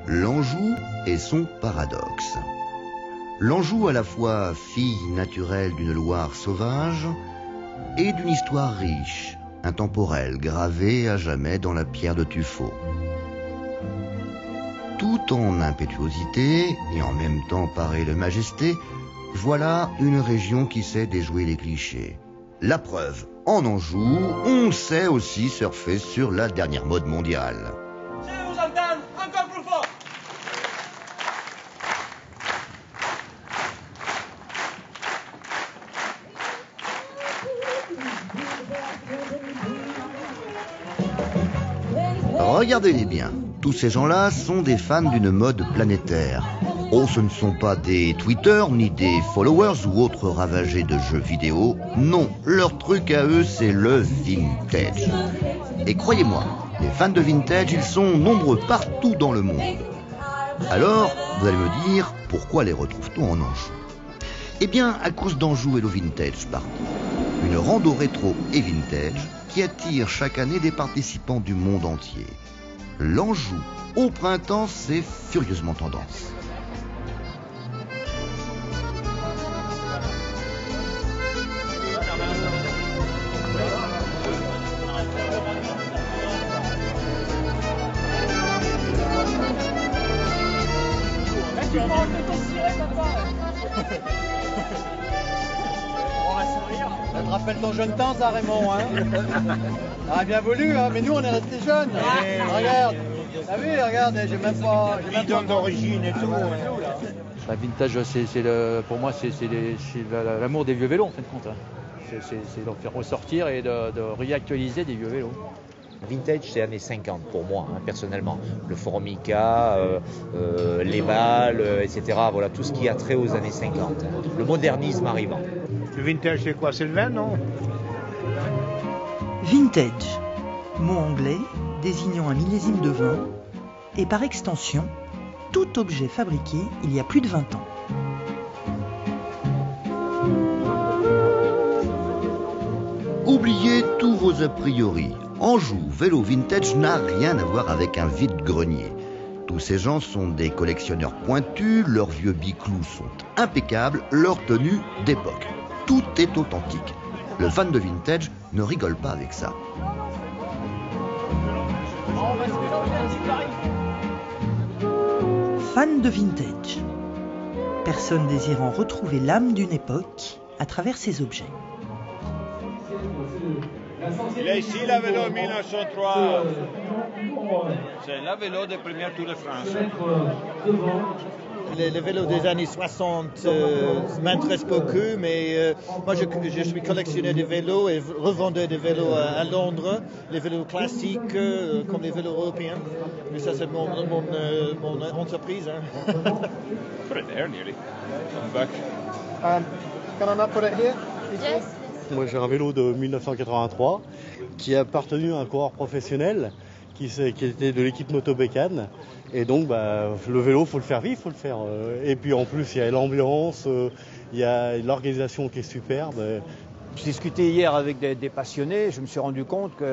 l'Anjou et son paradoxe. L'Anjou à la fois fille naturelle d'une Loire sauvage et d'une histoire riche, intemporelle, gravée à jamais dans la pierre de tuffeau. Tout en impétuosité et en même temps parée de majesté, voilà une région qui sait déjouer les clichés. La preuve, en Anjou, on sait aussi surfer sur la dernière mode mondiale. Je vous entends encore plus fort. Regardez-les bien, tous ces gens-là sont des fans d'une mode planétaire. Oh, ce ne sont pas des tweeters, ni des followers ou autres ravagés de jeux vidéo. Non, leur truc à eux, c'est le vintage. Et croyez-moi, les fans de vintage, ils sont nombreux partout dans le monde. Alors, vous allez me dire, pourquoi les retrouve-t-on en Anjou? Eh bien, à cause d'Anjou et le Vintage Party. Une rando rétro et vintage qui attire chaque année des participants du monde entier. L'Anjou, au printemps, c'est furieusement tendance. Ça te rappelle ton jeune temps, ça, Raymond, hein? Ah, bien voulu, hein, mais nous, on est restés jeunes. Regarde, t'as vu, regarde, j'ai même pas... Bidon d'origine et tout. La vintage, pour moi, c'est l'amour des vieux vélos, en fin de compte. Hein. C'est d'en faire ressortir et de réactualiser des vieux vélos. Vintage, c'est années 50 pour moi, hein, personnellement. Le Formica, les balles, etc. Voilà, tout ce qui a trait aux années 50. Le modernisme arrivant. Le vintage, c'est quoi? C'est le vin, non? Vintage, mot anglais désignant un millésime de vin et par extension, tout objet fabriqué il y a plus de 20 ans. Oubliez tous vos a priori. Anjou Vélo Vintage n'a rien à voir avec un vide-grenier. Tous ces gens sont des collectionneurs pointus, leurs vieux biclous sont impeccables, leur tenue d'époque. Tout est authentique. Le fan de vintage ne rigole pas avec ça. Fan de vintage. Personne désirant retrouver l'âme d'une époque à travers ses objets. Il est ici la vélo 1903. C'est la vélo des premières Tours de France. Les vélos des années 60 m'intéressent beaucoup, mais moi je suis collectionneur de vélos et revendeur de vélos à Londres, les vélos classiques comme les vélos européens. Mais ça c'est mon entreprise. Hein. Put it there nearly. I'm back. Can I not put it here? Yes. Moi j'ai un vélo de 1983 qui a appartenu à un coureur professionnel qui était de l'équipe Moto Bécane. Et donc le vélo, faut le faire vivre, faut le faire. Et puis en plus il y a l'ambiance, il y a l'organisation qui est superbe. J'ai discuté hier avec des passionnés, je me suis rendu compte que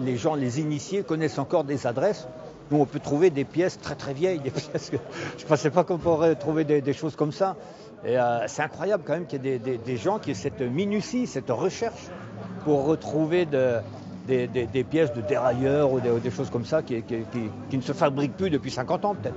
les gens, les initiés, connaissent encore des adresses où on peut trouver des pièces très très vieilles, des pièces que je ne pensais pas qu'on pourrait trouver des choses comme ça. Et c'est incroyable quand même qu'il y ait des gens qui aient cette minutie, cette recherche pour retrouver des pièces de dérailleurs ou des choses comme ça qui ne se fabriquent plus depuis 50 ans peut-être.